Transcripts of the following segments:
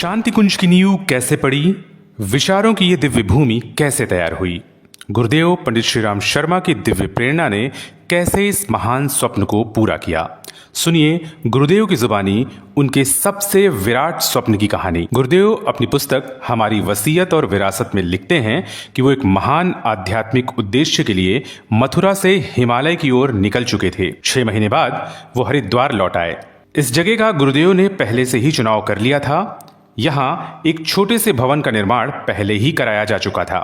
शांति कुंज की नींव कैसे पड़ी, विचारों की ये दिव्य भूमि कैसे तैयार हुई, गुरुदेव पंडित श्री राम शर्मा की दिव्य प्रेरणा ने कैसे इस महान स्वप्न को पूरा किया। सुनिए गुरुदेव की जुबानी उनके सबसे विराट स्वप्न की कहानी। गुरुदेव अपनी पुस्तक हमारी वसीयत और विरासत में लिखते हैं कि वो एक महान आध्यात्मिक उद्देश्य के लिए मथुरा से हिमालय की ओर निकल चुके थे। 6 महीने बाद वो हरिद्वार लौट आए। इस जगह का गुरुदेव ने पहले से ही चुनाव कर लिया था। यहाँ एक छोटे से भवन का निर्माण पहले ही कराया जा चुका था।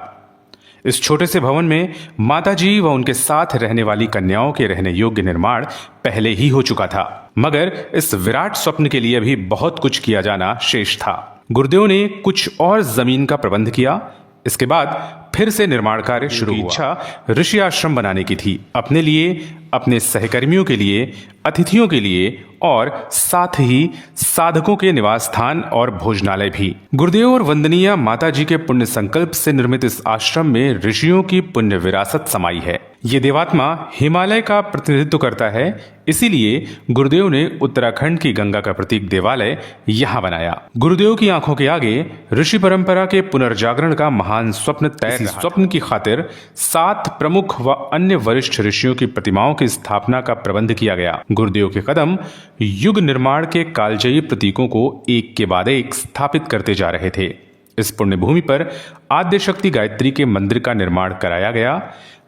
इस छोटे से भवन में माताजी व उनके साथ रहने वाली कन्याओं के रहने योग्य निर्माण पहले ही हो चुका था, मगर इस विराट स्वप्न के लिए भी बहुत कुछ किया जाना शेष था। गुरुदेव ने कुछ और जमीन का प्रबंध किया। इसके बाद फिर से निर्माण कार्य शुरू हुआ। इच्छा ऋषि आश्रम बनाने की थी, अपने लिए, अपने सहकर्मियों के लिए, अतिथियों के लिए और साथ ही साधकों के निवास स्थान और भोजनालय भी। गुरुदेव और वंदनीय माता जी के पुण्य संकल्प से निर्मित इस आश्रम में ऋषियों की पुण्य विरासत समाई है। ये देवात्मा हिमालय का प्रतिनिधित्व करता है, इसीलिए गुरुदेव ने उत्तराखंड की गंगा का प्रतीक देवालय यहाँ बनाया। गुरुदेव की आंखों के आगे ऋषि परंपरा के पुनर्जागरण का महान स्वप्न तय। स्वप्न की खातिर 7 प्रमुख व अन्य वरिष्ठ ऋषियों की प्रतिमाओं की स्थापना का प्रबंध किया गया। गुरुदेव के कदम युग निर्माण के कालजयी प्रतीकों को एक के बाद एक स्थापित करते जा रहे थे। इस पुण्य भूमि पर आद्य शक्ति गायत्री के मंदिर का निर्माण कराया गया,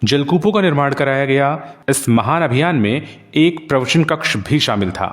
जलकूपों का निर्माण कराया गया। इस महान अभियान में एक प्रवचन कक्ष भी शामिल था।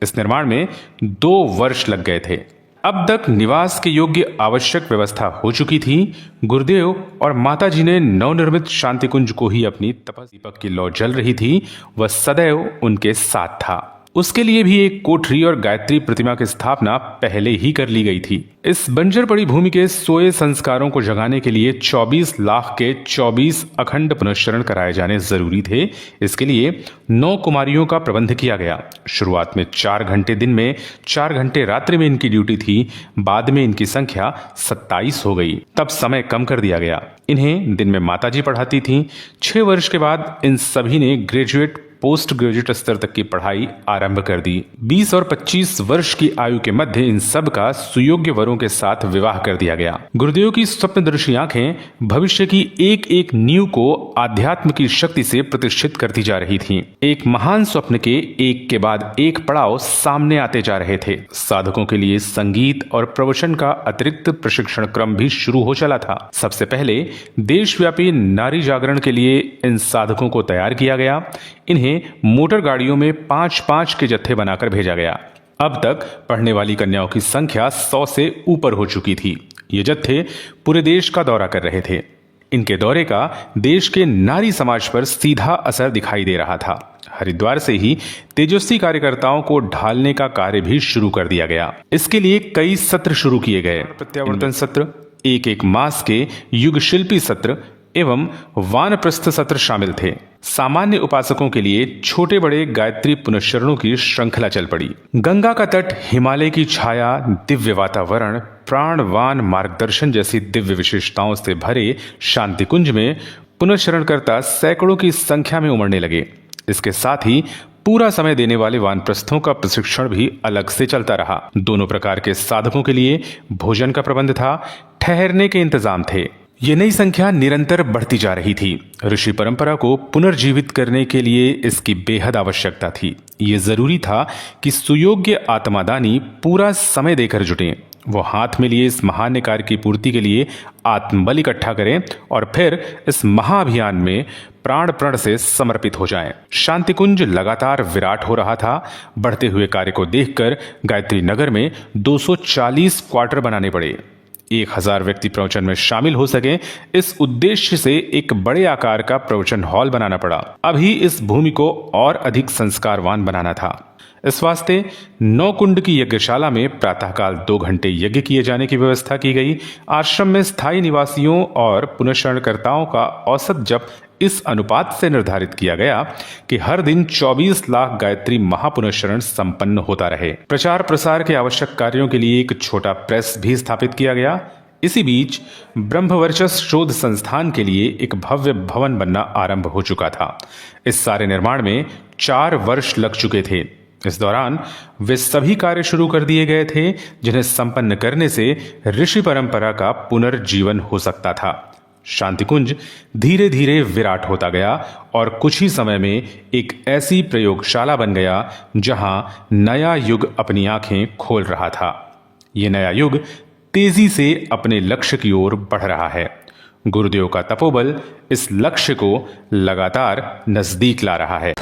इस निर्माण में 2 वर्ष लग गए थे। अब तक निवास के योग्य आवश्यक व्यवस्था हो चुकी थी। गुरुदेव और माताजी ने नवनिर्मित शांति कुंज को ही अपनी तपस दीपक की लौ जल रही थी, वह सदैव उनके साथ था। उसके लिए भी एक कोठरी और गायत्री प्रतिमा की स्थापना पहले ही कर ली गई थी। इस बंजर पड़ी भूमि के सोए संस्कारों को जगाने के लिए 24 लाख के 24 अखंड पुनश्चरण कराए जाने जरूरी थे। इसके लिए 9 कुमारियों का प्रबंध किया गया। शुरुआत में 4 घंटे दिन में, 4 घंटे रात्रि में इनकी ड्यूटी थी। बाद में इनकी संख्या 27 हो गई। तब समय कम कर दिया गया। इन्हें दिन में माताजी पढ़ाती थीं। 6 वर्ष के बाद इन सभी ने ग्रेजुएट, पोस्ट ग्रेजुएट स्तर तक की पढ़ाई आरंभ कर दी। 20 और 25 वर्ष की आयु के मध्य इन सब का सुयोग्य वरों के साथ विवाह कर दिया गया। गुरुदेव की स्वप्नदर्शी आंखें भविष्य की एक एक नींव को आध्यात्म की शक्ति से प्रतिष्ठित करती जा रही थीं। एक महान स्वप्न के एक के बाद एक पड़ाव सामने आते जा रहे थे। साधकों के लिए संगीत और प्रवचन का अतिरिक्त प्रशिक्षण क्रम भी शुरू हो चला था। सबसे पहले देशव्यापी नारी जागरण के लिए इन साधकों को तैयार किया गया। इन्हें मोटर गाड़ियों में 5-5 के जत्थे बनाकर भेजा गया। अब तक पढ़ने वाली कन्याओं की संख्या 100 से ऊपर हो चुकी थी। ये जत्थे पूरे देश का दौरा कर रहे थे। इनके दौरे का देश के नारी समाज पर सीधा असर दिखाई दे रहा था। हरिद्वार से ही तेजस्वी कार्यकर्ताओं को ढालने का कार्य भी शुरू कर दिया गया। इसके लिए कई सत्र शुरू किए गए। प्रत्यावर्तन सत्र, एक मास के युग शिल्पी सत्र एवं वानप्रस्थ सत्र शामिल थे। सामान्य उपासकों के लिए छोटे बड़े गायत्री पुनश्चरणों की श्रृंखला चल पड़ी। गंगा का तट, हिमालय की छाया, दिव्य वातावरण, प्राणवान मार्गदर्शन जैसी दिव्य विशेषताओं से भरे शांति कुंज में पुनश्चरणकर्ता सैकड़ों की संख्या में उमड़ने लगे। इसके साथ ही पूरा समय देने वाले वानप्रस्थों का प्रशिक्षण भी अलग से चलता रहा। दोनों प्रकार के साधकों के लिए भोजन का प्रबंध था, ठहरने के इंतजाम थे। ये नई संख्या निरंतर बढ़ती जा रही थी। ऋषि परंपरा को पुनर्जीवित करने के लिए इसकी बेहद आवश्यकता थी। ये जरूरी था कि सुयोग्य आत्मादानी पूरा समय देकर जुटें। वो हाथ में लिए इस महान कार्य की पूर्ति के लिए आत्मबल इकट्ठा करें और फिर इस महाअभियान में प्राण प्रण से समर्पित हो जाएं। शांति कुंज लगातार विराट हो रहा था। बढ़ते हुए कार्य को देखकर गायत्री नगर में 240 क्वार्टर बनाने पड़े। 1000 व्यक्ति प्रवचन में शामिल हो सके, इस उद्देश्य से एक बड़े आकार का प्रवचन हॉल बनाना पड़ा। अभी इस भूमि को और अधिक संस्कारवान बनाना था। इस वास्ते 9 कुंड की यज्ञशाला में प्रातःकाल 2 घंटे यज्ञ किए जाने की व्यवस्था की गई। आश्रम में स्थायी निवासियों और पुनश्चरणकर्ताओं का औसत जप इस अनुपात से निर्धारित किया गया कि हर दिन 24 लाख गायत्री महापुनश्चरण संपन्न होता रहे। प्रचार प्रसार के आवश्यक कार्यों के लिए एक छोटा प्रेस भी स्थापित किया गया। इसी बीच ब्रह्मवर्चस्व शोध संस्थान के लिए एक भव्य भवन बनना आरंभ हो चुका था। इस सारे निर्माण में 4 वर्ष लग चुके थे। इस दौरान वे सभी कार्य शुरू कर दिए गए थे जिन्हें संपन्न करने से ऋषि परंपरा का पुनर्जीवन हो सकता था। शांतिकुंज धीरे धीरे विराट होता गया और कुछ ही समय में एक ऐसी प्रयोगशाला बन गया जहां नया युग अपनी आंखें खोल रहा था। ये नया युग तेजी से अपने लक्ष्य की ओर बढ़ रहा है। गुरुदेव का तपोबल इस लक्ष्य को लगातार नजदीक ला रहा है।